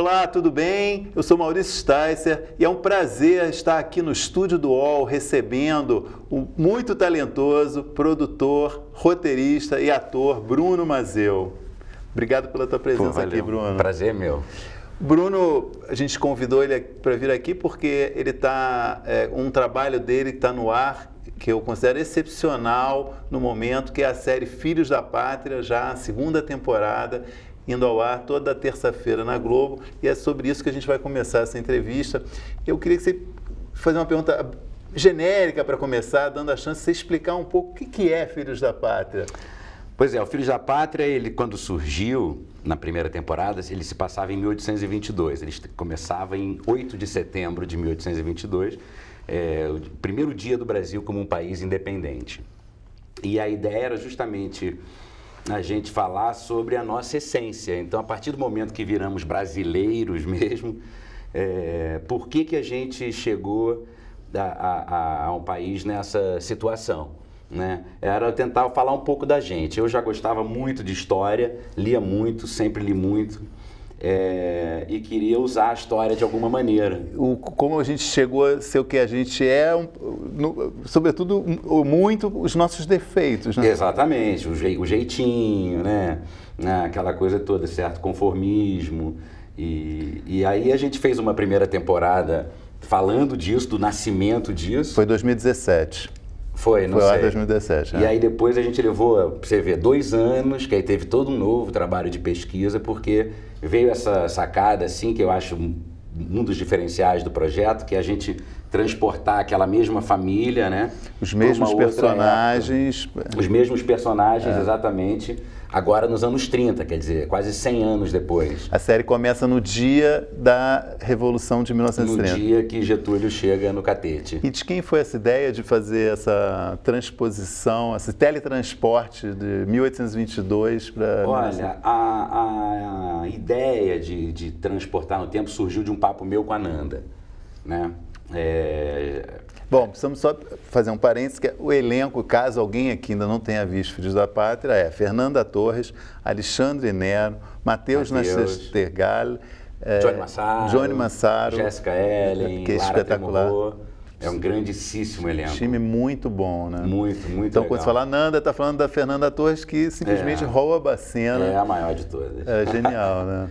Olá, tudo bem? Eu sou Maurício Sticer e é um prazer estar aqui no estúdio do UOL recebendo o muito talentoso produtor, roteirista e ator Bruno Mazzeo. Obrigado pela tua presença aqui, Bruno. Prazer é meu. Bruno, a gente convidou ele para vir aqui porque ele está, um trabalho dele está no ar, que eu considero excepcional no momento, que é a série Filhos da Pátria, já a segunda temporada, indo ao ar toda terça-feira na Globo, e é sobre isso que a gente vai começar essa entrevista. Eu queria que você fazer uma pergunta genérica para começar, dando a chance de você explicar um pouco o que é Filhos da Pátria. Pois é, o Filhos da Pátria, ele quando surgiu na primeira temporada, ele se passava em 1822, ele começava em 8 de setembro de 1822, o primeiro dia do Brasil como um país independente. E a ideia era justamente a gente falar sobre a nossa essência. Então, a partir do momento que viramos brasileiros mesmo, por que a gente chegou a um país nessa situação, né? Era tentar falar um pouco da gente. Eu já gostava muito de história, lia muito, sempre li muito, e queria usar a história de alguma maneira. Como a gente chegou a ser o que a gente é, sobretudo, muito os nossos defeitos, né? Exatamente, o jeitinho, né? Aquela coisa toda, certo? Conformismo. E aí a gente fez uma primeira temporada falando disso, do nascimento disso. Foi 2017. Foi, não sei. Foi lá em 2017. E aí depois a gente levou, pra você ver, 2 anos, que aí teve todo um novo trabalho de pesquisa, porque veio essa sacada, assim, que eu acho um dos diferenciais do projeto, que é a gente transportar aquela mesma família, né? Os mesmos personagens. Os mesmos personagens, exatamente. Agora nos anos 30, quer dizer, quase 100 anos depois. A série começa no dia da Revolução de 1930. No dia que Getúlio chega no catete. E de quem foi essa ideia de fazer essa transposição, esse teletransporte de 1822 para... Olha, a ideia de transportar no tempo surgiu de um papo meu com a Nanda, né? Bom, precisamos só fazer um parênteses, que o elenco, caso alguém aqui ainda não tenha visto Filhos da Pátria, é Fernanda Torres, Alexandre Nero, Matheus Nastergal, Johnny Massaro, Jéssica Ellen, que é Lara espetacular. Tremorro. É um grandíssimo elenco. Time muito bom, né? Muito então, legal. quando você fala Nanda, está falando da Fernanda Torres, que simplesmente rouba a cena. É a maior de todas. É genial, né?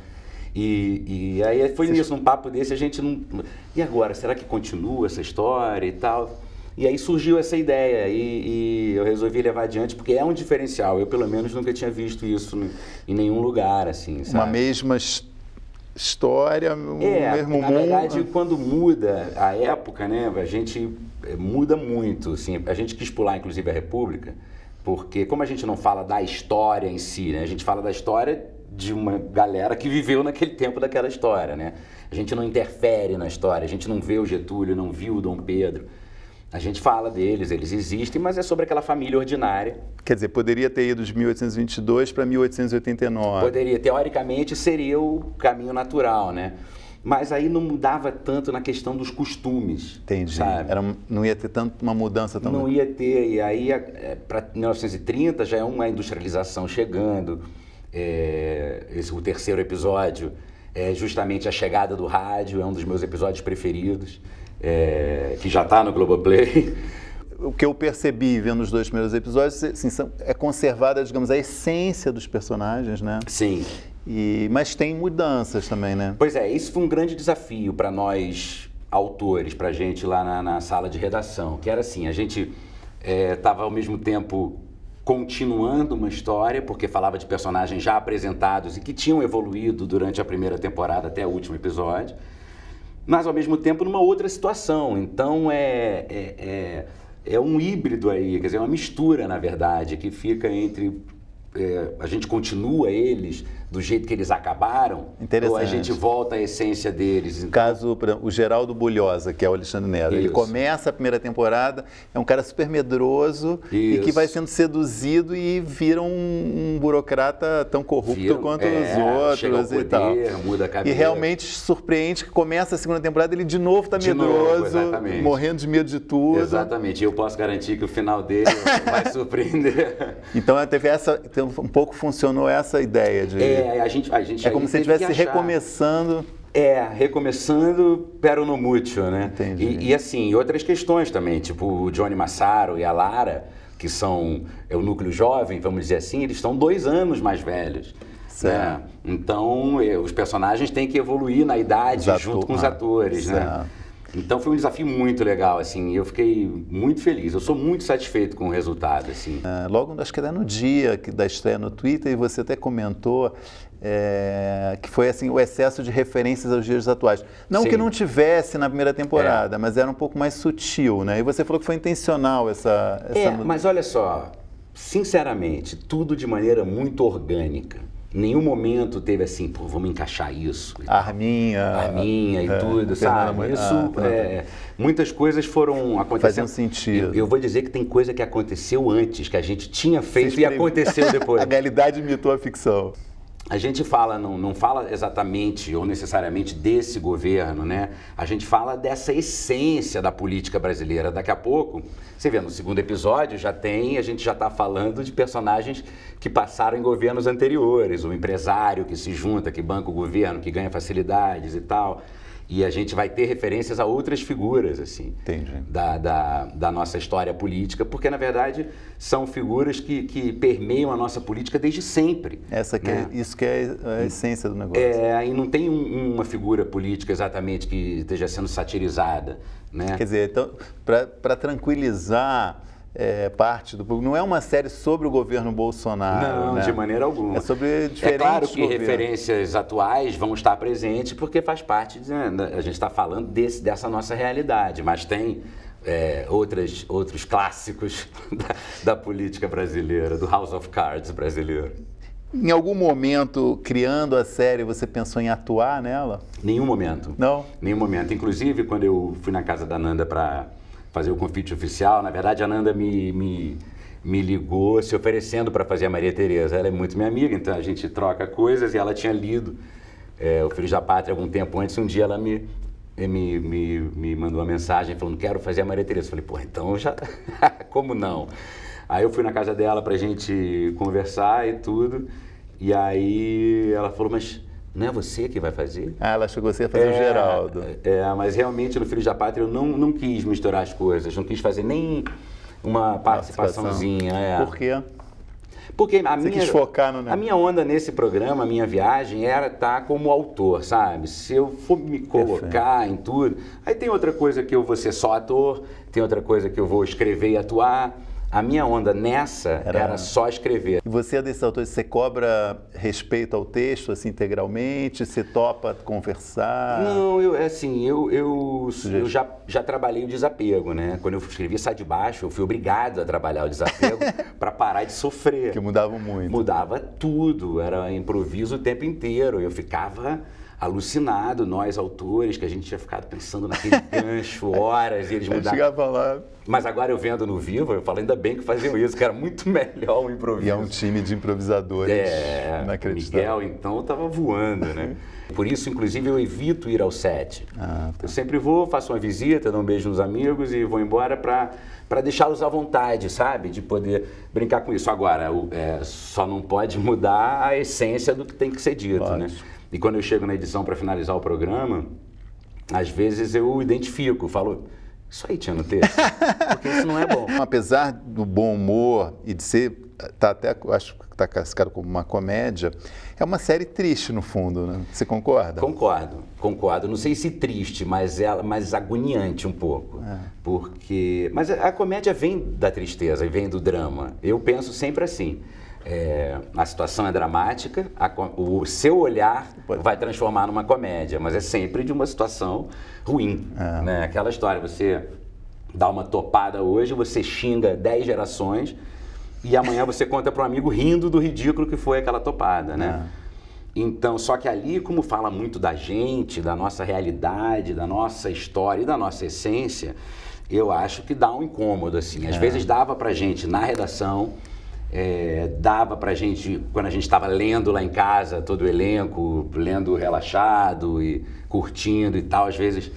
E aí foi nisso, num papo desse, a gente não... E agora, será que continua essa história e tal? E aí surgiu essa ideia e eu resolvi levar adiante, porque é um diferencial. Eu, pelo menos, nunca tinha visto isso em nenhum lugar, assim, sabe? Uma mesma história, o mesmo mundo. Na verdade, quando muda a época, né, a gente muda muito, assim. A gente quis pular, inclusive, a República, porque como a gente não fala da história em si, né, a gente fala da história de uma galera que viveu naquele tempo daquela história, né? A gente não interfere na história, a gente não vê o Getúlio, não viu o Dom Pedro. A gente fala deles, eles existem, mas é sobre aquela família ordinária. Quer dizer, poderia ter ido de 1822 para 1889. Poderia, teoricamente seria o caminho natural, né? Mas aí não mudava tanto na questão dos costumes. Entendi. Sabe? Não ia ter tanto uma mudança tão... Não ia ter, e aí para 1930 já é uma industrialização chegando. O terceiro episódio é justamente a chegada do rádio, é um dos meus episódios preferidos, que já está no Globoplay. O que eu percebi vendo os 2 primeiros episódios, assim, é conservada, digamos, a essência dos personagens, né? Sim. Mas tem mudanças também, né? Pois é, isso foi um grande desafio para nós autores, para a gente lá na sala de redação, que era assim, a gente estava ao mesmo tempo continuando uma história, porque falava de personagens já apresentados e que tinham evoluído durante a primeira temporada até o último episódio, mas ao mesmo tempo numa outra situação. Então é um híbrido aí, quer dizer, é uma mistura, na verdade, que fica entre... a gente continua eles do jeito que eles acabaram, ou a gente volta à essência deles. Então... Caso, o Geraldo Bulhosa, que é o Alexandre Nero, ele começa a primeira temporada, é um cara super medroso e que vai sendo seduzido e vira um burocrata tão corrupto quanto os outros e tal. Muda a cabeça. E realmente surpreende que começa a segunda temporada, ele de novo está medroso, morrendo de medo de tudo. Exatamente, e eu posso garantir que o final dele vai surpreender. Então teve um pouco funcionou essa ideia de... A gente como se ele estivesse recomeçando. recomeçando pero no mucho, né? Entendi. E assim, outras questões também, tipo o Johnny Massaro e a Lara, que são o núcleo jovem, vamos dizer assim, eles estão 2 anos mais velhos. Né? Então, os personagens têm que evoluir na idade junto com os atores, né? Então foi um desafio muito legal, assim, eu fiquei muito feliz, eu sou muito satisfeito com o resultado, assim. Logo, acho que era no dia da estreia no Twitter, e você até comentou que foi assim, o excesso de referências aos dias atuais. Não Sim. que não tivesse na primeira temporada, mas era um pouco mais sutil, né? E você falou que foi intencional essa mas olha só, sinceramente, tudo de maneira muito orgânica. Em nenhum momento teve assim, pô, vamos encaixar isso. Arminha e tudo, sabe? Isso, muitas coisas foram acontecendo. Faz um sentido. Eu vou dizer que tem coisa que aconteceu antes, que a gente tinha feito e aconteceu depois. A realidade imitou a ficção. A gente fala, não fala exatamente ou necessariamente desse governo, né? A gente fala dessa essência da política brasileira. Daqui a pouco, você vê, no segundo episódio a gente já está falando de personagens que passaram em governos anteriores, o empresário que se junta, que banca o governo, que ganha facilidades e tal. E a gente vai ter referências a outras figuras, assim, da nossa história política, porque, na verdade, são figuras que permeiam a nossa política desde sempre. Isso que é a essência do negócio. E não tem uma figura política exatamente que esteja sendo satirizada, né? Quer dizer, então, para tranquilizar parte do público, não é uma série sobre o governo Bolsonaro. Não, né? de maneira alguma. É sobre diferentes É claro que governos. referências atuais vão estar presentes porque faz parte, a gente está falando dessa nossa realidade, mas tem outros clássicos da política brasileira, do House of Cards brasileiro. Em algum momento, criando a série, você pensou em atuar nela? Nenhum momento. Não? Nenhum momento. Inclusive, quando eu fui na casa da Nanda para fazer o convite oficial, na verdade a Nanda me ligou se oferecendo para fazer a Maria Tereza. Ela é muito minha amiga, então a gente troca coisas, e ela tinha lido o Filhos da Pátria algum tempo antes. Um dia ela me mandou uma mensagem falando: quero fazer a Maria Tereza. Eu falei, pô, então já... como não? Aí eu fui na casa dela pra gente conversar e tudo, e aí ela falou, mas não é você que vai fazer? Ela chegou a fazer o Geraldo. Mas realmente no Filhos da Pátria eu não quis misturar as coisas, não quis fazer nem uma participaçãozinha. Por quê? Porque você quis focar no... A minha onda nesse programa, a minha viagem, era estar como autor, sabe? Se eu for me colocar em tudo... Aí tem outra coisa que eu vou ser só ator, tem outra coisa que eu vou escrever e atuar. A minha onda nessa era só escrever. E você é desses autores, você cobra respeito ao texto, assim, integralmente? Você topa conversar? Não, eu já trabalhei o desapego, né? Quando eu escrevi Sai de Baixo, eu fui obrigado a trabalhar o desapego para parar de sofrer. Que mudava muito. Mudava tudo, era improviso o tempo inteiro. Eu ficava alucinado, nós autores, que a gente tinha ficado pensando naquele gancho horas, e eles mudavam. Chegava lá. Mas agora eu vendo no vivo, eu falo, ainda bem que faziam isso, que era muito melhor o improviso. E é um time de improvisadores inacreditável. Miguel, então, estava voando, né? Por isso, inclusive, eu evito ir ao set. Eu sempre vou, faço uma visita, dou um beijo nos amigos e vou embora para deixá-los à vontade, sabe? De poder brincar com isso. Agora, só não pode mudar a essência do que tem que ser dito, né? E quando eu chego na edição para finalizar o programa, às vezes eu identifico, falo, isso aí tinha no texto, porque isso não é bom. Apesar do bom humor e de ser, acho que está classificado como uma comédia, é uma série triste no fundo, né? Você concorda? Concordo. Não sei se triste, mas agoniante um pouco. Mas a comédia vem da tristeza e vem do drama. Eu penso sempre assim. A situação é dramática, o seu olhar vai transformar numa comédia, mas é sempre de uma situação ruim, né? Aquela história, você dá uma topada hoje, você xinga 10 gerações e amanhã você conta para um amigo rindo do ridículo que foi aquela topada, né? Então, só que ali, como fala muito da gente, da nossa realidade, da nossa história e da nossa essência, eu acho que dá um incômodo, assim. Às vezes dava pra gente na redação, dava pra gente, quando a gente estava lendo lá em casa, todo o elenco, lendo relaxado e curtindo e tal, às vezes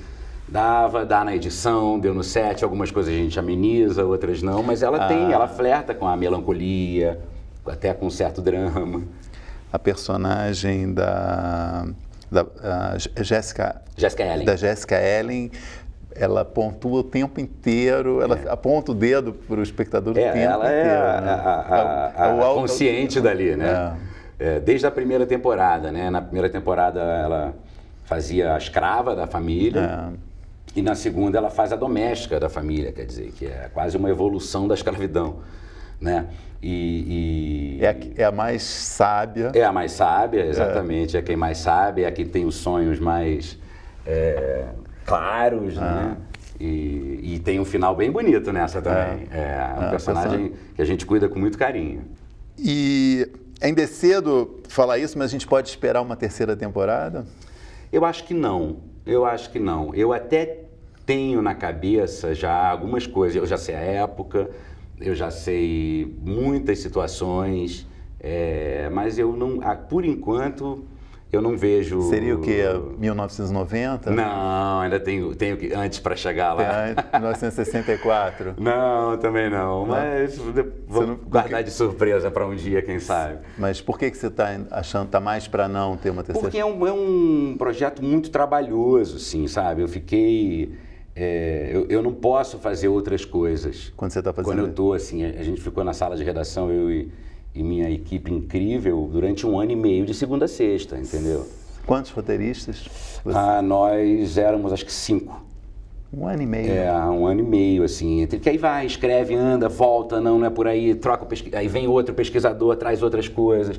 dá na edição, deu no set, algumas coisas a gente ameniza, outras não, mas ela flerta com a melancolia, até com um certo drama. A personagem Jéssica Ellen. Da Jéssica Ellen. Ela pontua o tempo inteiro, ela aponta o dedo para o espectador o tempo ela inteiro. A consciente dali, né? Desde a primeira temporada, né? Na primeira temporada ela fazia a escrava da família e na segunda ela faz a doméstica da família, quer dizer, que é quase uma evolução da escravidão, né? É a mais sábia. É a mais sábia, exatamente. É quem mais sabe, é a que tem os sonhos mais claros, né? E tem um final bem bonito nessa também. É um personagem que a gente cuida com muito carinho. E ainda é cedo falar isso, mas a gente pode esperar uma terceira temporada? Eu acho que não. Eu até tenho na cabeça já algumas coisas. Eu já sei a época, eu já sei muitas situações, mas eu não, por enquanto, eu não vejo... Seria o quê? 1990? Não, ainda tenho que antes para chegar lá. 1964? Não, também não, mas vou guardar de surpresa para um dia, quem sabe. Mas por que você está achando, está mais para não ter uma terceira? Porque é um projeto muito trabalhoso, assim, sabe? Eu fiquei... eu não posso fazer outras coisas. Quando você está fazendo? Quando eu estou, assim, a gente ficou na sala de redação, eu e minha equipe incrível, durante 1 ano e meio, de segunda a sexta, entendeu? Quantos roteiristas? Nós éramos, acho que 5. 1 ano e meio? 1 ano e meio, assim. Que aí vai, escreve, anda, volta, não é por aí, troca aí vem outro pesquisador, traz outras coisas.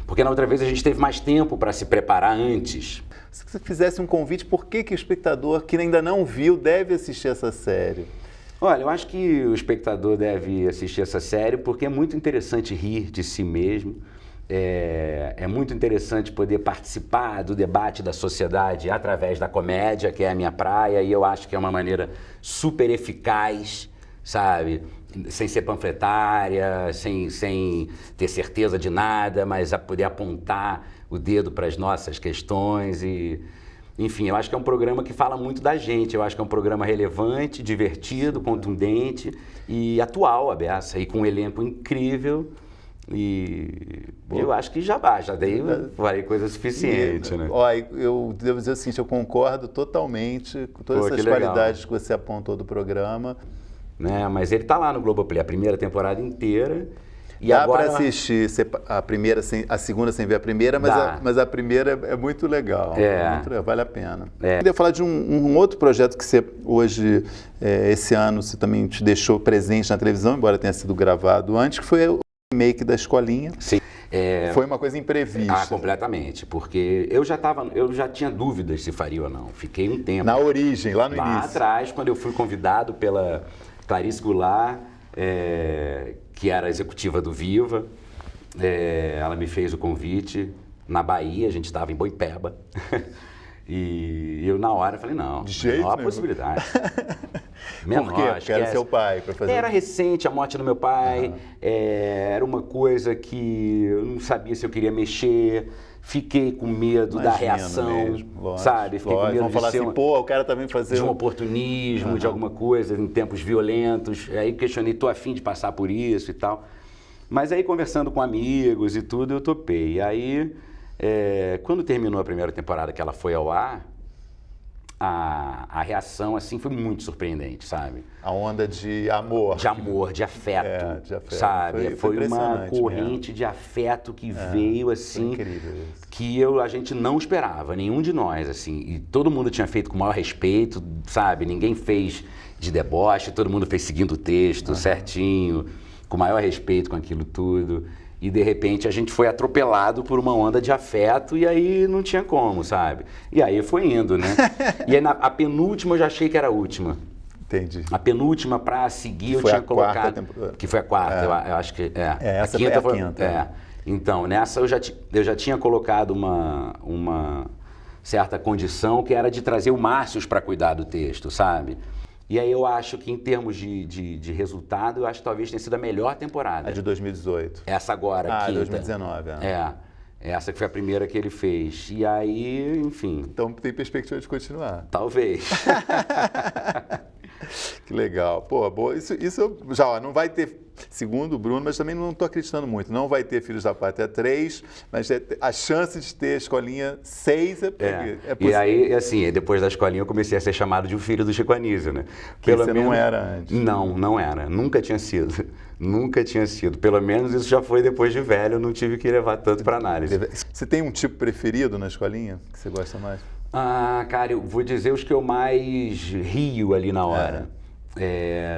Porque na outra vez a gente teve mais tempo para se preparar antes. Se você fizesse um convite, por que o espectador que ainda não viu deve assistir essa série? Olha, eu acho que o espectador deve assistir essa série porque é muito interessante rir de si mesmo, é muito interessante poder participar do debate da sociedade através da comédia, que é a minha praia, e eu acho que é uma maneira super eficaz, sabe? Sem ser panfletária, sem ter certeza de nada, mas a poder apontar o dedo para as nossas questões e... Enfim, eu acho que é um programa que fala muito da gente, eu acho que é um programa relevante, divertido, contundente e atual, a beça, e com um elenco incrível e eu acho que já dei coisa suficiente, né? Olha, eu devo dizer assim, eu concordo totalmente com todas essas qualidades que você apontou do programa. Né? Mas ele está lá no Globoplay, a primeira temporada inteira. E dá agora... para assistir a segunda sem ver a primeira, mas a primeira é muito legal. Vale a pena. Eu queria falar de um outro projeto que você hoje, esse ano, você também te deixou presente na televisão, embora tenha sido gravado antes, que foi o remake da Escolinha. Sim. Foi uma coisa imprevista. Completamente, porque eu já tinha dúvidas se faria ou não. Fiquei um tempo. Na origem, lá no início. Lá atrás, quando eu fui convidado pela Clarice Goulart, que era executiva do Viva, ela me fez o convite na Bahia, a gente estava em Boipeba, e eu na hora falei, não, menor possibilidade. Menor, por quê? Porque era seu pai para fazer. Era recente a morte do meu pai, era uma coisa que eu não sabia se eu queria mexer, fiquei com medo da reação, lógico, sabe? Fiquei com medo vão falar assim, o cara também fazer... De um oportunismo, de alguma coisa, em tempos violentos. Aí questionei, tô afim de passar por isso e tal. Mas aí, conversando com amigos e tudo, eu topei. E aí, quando terminou a primeira temporada que ela foi ao ar, a reação, assim, foi muito surpreendente, sabe? A onda de amor. De amor, de afeto, sabe? Foi uma corrente de afeto que veio, assim, que a gente não esperava, nenhum de nós, assim. E todo mundo tinha feito com o maior respeito, sabe? Ninguém fez de deboche, todo mundo fez seguindo o texto certinho, com o maior respeito com aquilo tudo. E, de repente, a gente foi atropelado por uma onda de afeto e aí não tinha como, sabe? E aí foi indo, né? E aí, a penúltima eu já achei que era a última. Entendi. A penúltima para seguir eu tinha colocado... Que foi a quarta, eu acho que... Essa a quinta foi a quinta. Então, nessa eu já tinha colocado uma certa condição que era de trazer o Márcios para cuidar do texto, sabe? E aí eu acho que em termos de resultado, eu acho que talvez tenha sido a melhor temporada. A de 2018. Essa agora, a quinta. 2019. Essa que foi a primeira que ele fez. E aí, enfim... Então tem perspectiva de continuar. Talvez. Que legal. Pô, boa. Isso já não vai ter segundo o Bruno, mas também não estou acreditando muito. Não vai ter Filhos da Pátria 3, mas a chance de ter a escolinha 6 é possível. E aí, assim, depois da escolinha eu comecei a ser chamado de um filho do Chico Anísio, né? Que você não era antes. Não era. Nunca tinha sido. Nunca tinha sido. Pelo menos isso já foi depois de velho, eu não tive que levar tanto para análise. Você tem um tipo preferido na escolinha que você gosta mais? Ah, cara, eu vou dizer os que eu mais rio ali na hora.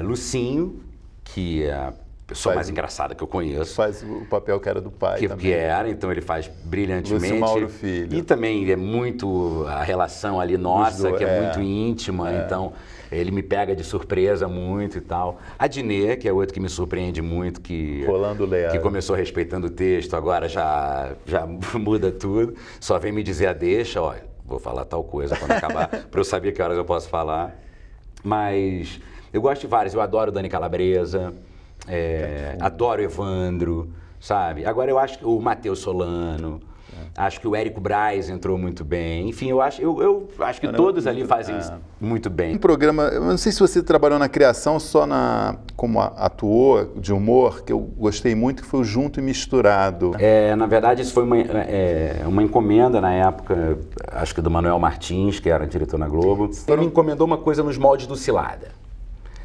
Lucinho, que é a pessoa mais engraçada que eu conheço. Faz o papel que era do pai também. Que era, então ele faz brilhantemente. Lúcio Mauro Filho. E também é muito a relação ali nossa, que é muito íntima, então ele me pega de surpresa muito e tal. A Dinê, que é outro que me surpreende muito, que começou respeitando o texto, agora já muda tudo, só vem me dizer a deixa, ó, vou falar tal coisa quando acabar, para eu saber que horas eu posso falar. Mas eu gosto de vários, eu adoro Dani Calabresa, adoro Evandro, sabe? Agora eu acho que o Matheus Solano, acho que o Érico Braz entrou muito bem. Enfim, eu acho que todos ali fazem muito bem. Um programa, eu não sei se você trabalhou na criação só como atuou de humor, que eu gostei muito, que foi o Junto e Misturado. Na verdade, isso foi uma encomenda na época, acho que do Manuel Martins, que era diretor na Globo. Ele me encomendou uma coisa nos moldes do Cilada.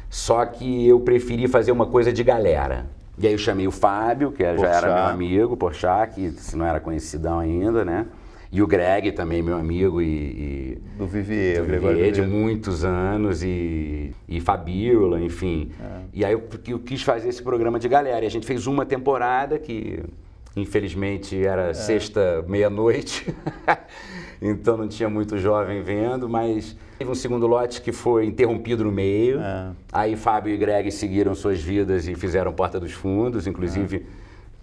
Só que eu preferi fazer uma coisa de galera. E aí eu chamei o Fábio, que já era meu amigo, Porchat, que não era conhecidão ainda, né? E o Greg também, meu amigo do Vivier, de muitos anos, e Fabiola, enfim. E aí eu quis fazer esse programa de galera. E a gente fez uma temporada que, infelizmente, era sexta, meia-noite. Então não tinha muito jovem vendo, mas teve um segundo lote que foi interrompido no meio. Aí Fábio e Greg seguiram suas vidas e fizeram Porta dos Fundos. Inclusive,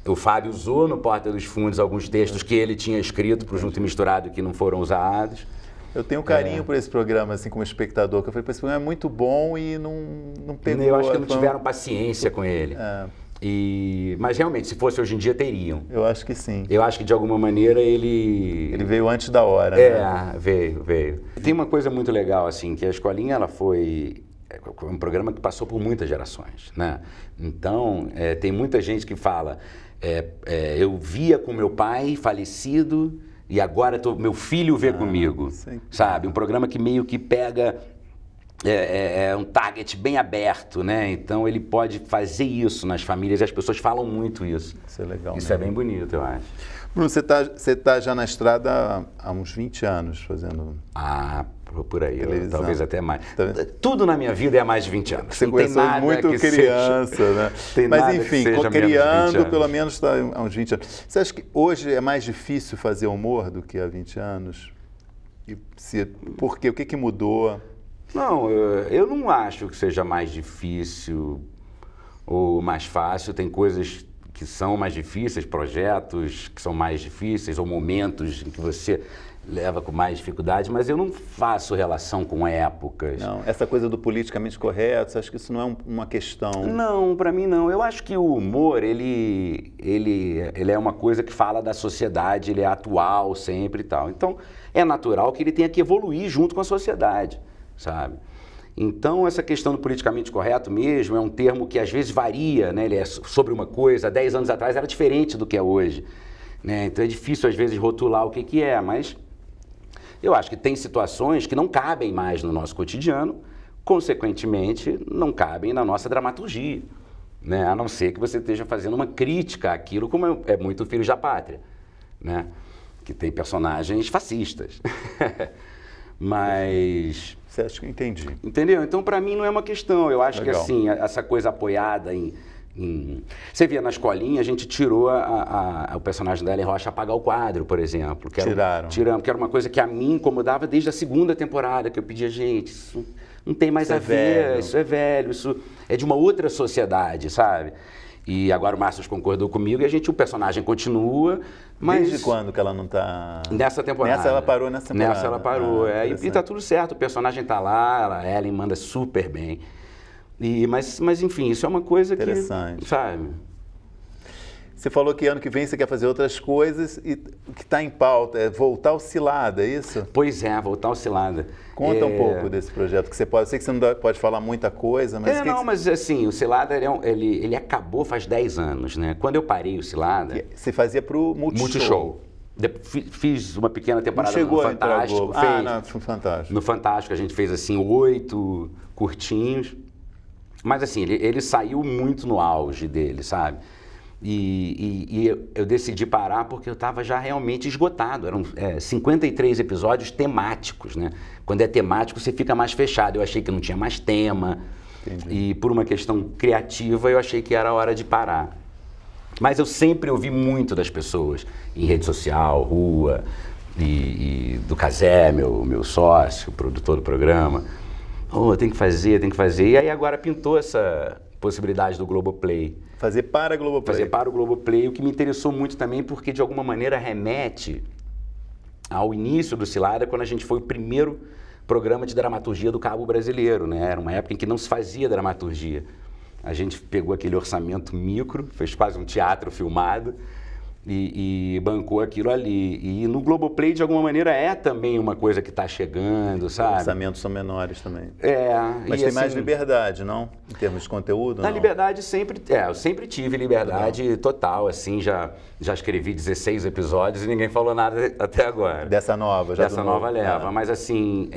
o Fábio usou no Porta dos Fundos alguns textos que ele tinha escrito para o Junto e Misturado que não foram usados. Eu tenho carinho por esse programa, assim, como espectador, que eu falei, esse programa é muito bom e não pegou. Eu acho que não tiveram paciência com ele. Mas realmente, se fosse hoje em dia, teriam. Eu acho que sim. Eu acho que de alguma maneira ele veio antes da hora, né? Veio. Tem uma coisa muito legal, assim, que a Escolinha, ela foi um programa que passou por muitas gerações, né? Então, tem muita gente que fala, eu via com meu pai falecido e agora meu filho vê comigo, sabe? Um programa que meio que pega... um target bem aberto, né? Então ele pode fazer isso nas famílias e as pessoas falam muito isso. Isso é legal. Isso é bem bonito, eu acho. Bruno, você tá já na estrada há uns 20 anos fazendo... por aí, talvez até mais. Tudo na minha vida é há mais de 20 anos. Você começou muito criança, né? Mas enfim, criando pelo menos há uns 20 anos. Você acha que hoje é mais difícil fazer humor do que há 20 anos? Por quê? O que mudou? Não, eu não acho que seja mais difícil ou mais fácil. Tem coisas que são mais difíceis, projetos que são mais difíceis ou momentos em que você leva com mais dificuldade, mas eu não faço relação com épocas. Não, essa coisa do politicamente correto, você acha que isso não é uma questão? Não, para mim não. Eu acho que o humor, ele é uma coisa que fala da sociedade, ele é atual sempre e tal. Então, é natural que ele tenha que evoluir junto com a sociedade, sabe? Então, essa questão do politicamente correto mesmo é um termo que às vezes varia, né? Ele é sobre uma coisa, 10 anos atrás era diferente do que é hoje, né? Então, é difícil às vezes rotular o que é, mas eu acho que tem situações que não cabem mais no nosso cotidiano, consequentemente, não cabem na nossa dramaturgia, né? A não ser que você esteja fazendo uma crítica àquilo, como é muito Filhos da Pátria, né? Que tem personagens fascistas. Mas... Você acha que eu entendi? Entendeu? Então, para mim, não é uma questão. Eu acho que, assim, essa coisa apoiada em... Você via na Escolinha, a gente tirou o personagem da Ellen Rocha apagar o quadro, por exemplo. Tiramos, que era uma coisa que a mim incomodava desde a segunda temporada, que eu pedia, gente, isso não tem mais a ver, isso é velho, isso é de uma outra sociedade, sabe? E agora o Márcio concordou comigo e o personagem continua, mas... Desde quando que ela não está... Nessa temporada. Nessa ela parou, nessa temporada. Nessa ela parou, e tá tudo certo, o personagem tá lá, a Ellen manda super bem. Mas enfim, isso é uma coisa que... Interessante. Sabe? Você falou que ano que vem você quer fazer outras coisas e o que está em pauta é voltar ao Cilada, é isso? Pois é, voltar ao Cilada. Conta um pouco desse projeto, que você pode... Eu sei que você não pode falar muita coisa, mas... Mas assim, o Cilada, ele acabou faz 10 anos, né? Quando eu parei o Cilada... Você fazia para o Multishow. Fiz uma pequena temporada no Fantástico. No Fantástico. No Fantástico a gente fez assim 8 curtinhos. Mas assim, ele saiu muito no auge dele, sabe? E eu decidi parar porque eu estava já realmente esgotado. Eram 53 episódios temáticos, né? Quando é temático você fica mais fechado. Eu achei que não tinha mais tema. Entendi. E por uma questão criativa eu achei que era a hora de parar. Mas eu sempre ouvi muito das pessoas, em rede social, rua, e do Cazé, meu sócio, produtor do programa. Tem que fazer. E aí agora pintou essa possibilidade do Globoplay. Fazer para a Globoplay. Fazer para o Globoplay, o que me interessou muito também, porque de alguma maneira remete ao início do Cilada, quando a gente foi o primeiro programa de dramaturgia do Cabo Brasileiro, né? Era uma época em que não se fazia dramaturgia. A gente pegou aquele orçamento micro, fez quase um teatro filmado e bancou aquilo ali. E no Globoplay, de alguma maneira, é também uma coisa que está chegando, sabe? Os orçamentos são menores também. Mas tem assim, mais liberdade, não? Em termos de conteúdo, não? Liberdade sempre... eu sempre tive liberdade total, assim, já escrevi 16 episódios e ninguém falou nada até agora. Dessa nova, Dessa nova leva. Mas assim,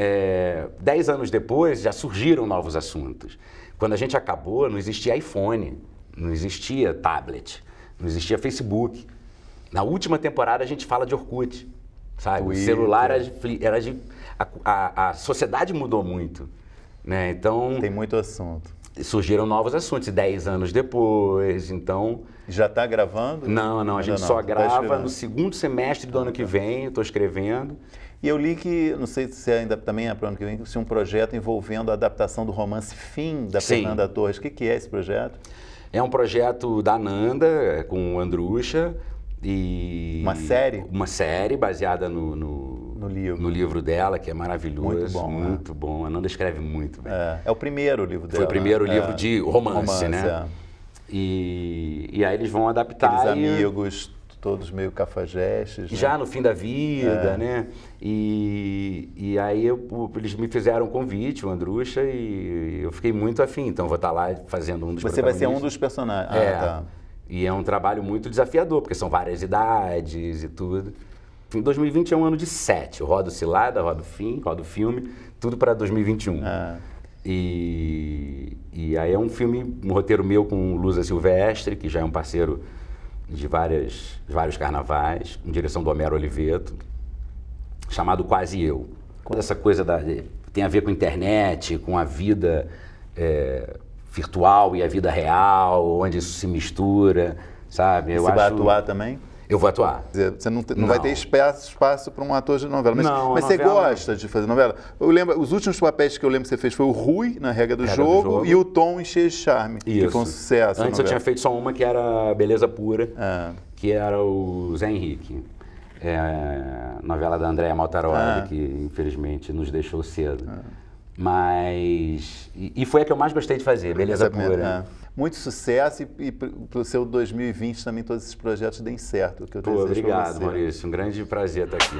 10 anos depois, já surgiram novos assuntos. Quando a gente acabou, não existia iPhone, não existia tablet, não existia Facebook. Na última temporada a gente fala de Orkut, sabe? Twitter. O celular era de... A sociedade mudou muito, né? Então... Tem muito assunto. Surgiram novos assuntos, 10 anos depois, então... Já está gravando? Não, a gente só grava no segundo semestre do ano que vem, eu estou escrevendo. E eu li que, não sei se ainda também é para o ano que vem, se um projeto envolvendo a adaptação do romance Fim, da Fernanda Torres. O que é esse projeto? É um projeto da Nanda, com o Andrucha. Uma série? Uma série baseada no livro dela, que é maravilhoso. Muito bom. A Nanda escreve muito bem. É o primeiro livro dela. Foi o primeiro livro de romance, né? E aí eles vão adaptar. Aqueles amigos... todos meio cafajestes. Já no fim da vida, né? E aí eles me fizeram um convite, o Andrucha, e eu fiquei muito afim. Então vou estar lá fazendo um dos Você vai ser um dos personagens. Tá. E é um trabalho muito desafiador, porque são várias idades e tudo. 2020 é um ano de 7. Eu rodo Cilada, rodo Fim, rodo filme, tudo para 2021. E aí é um roteiro meu com Lusa Silvestre, que já é um parceiro de vários carnavais, em direção do Homero Oliveto, chamado Quase Eu. Quando essa coisa tem a ver com a internet, com a vida virtual e a vida real, onde isso se mistura, sabe? Você vai atuar também? Eu vou atuar. Quer dizer, você não vai ter espaço para um ator de novela. Mas você novela... gosta de fazer novela? Eu lembro, os últimos papéis que eu lembro que você fez foi o Rui, na Regra do Jogo, e o Tom em Cheio de Charme, que foi um sucesso. Antes eu tinha feito só uma que era Beleza Pura, que era o Zé Henrique. Novela da Andréa Maltaroli, que infelizmente nos deixou cedo. Mas... E foi a que eu mais gostei de fazer, Beleza Pura. Muito sucesso e para o seu 2020 também todos esses projetos deem certo. Que eu desejo obrigado, Maurício. Um grande prazer estar aqui.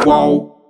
Qual?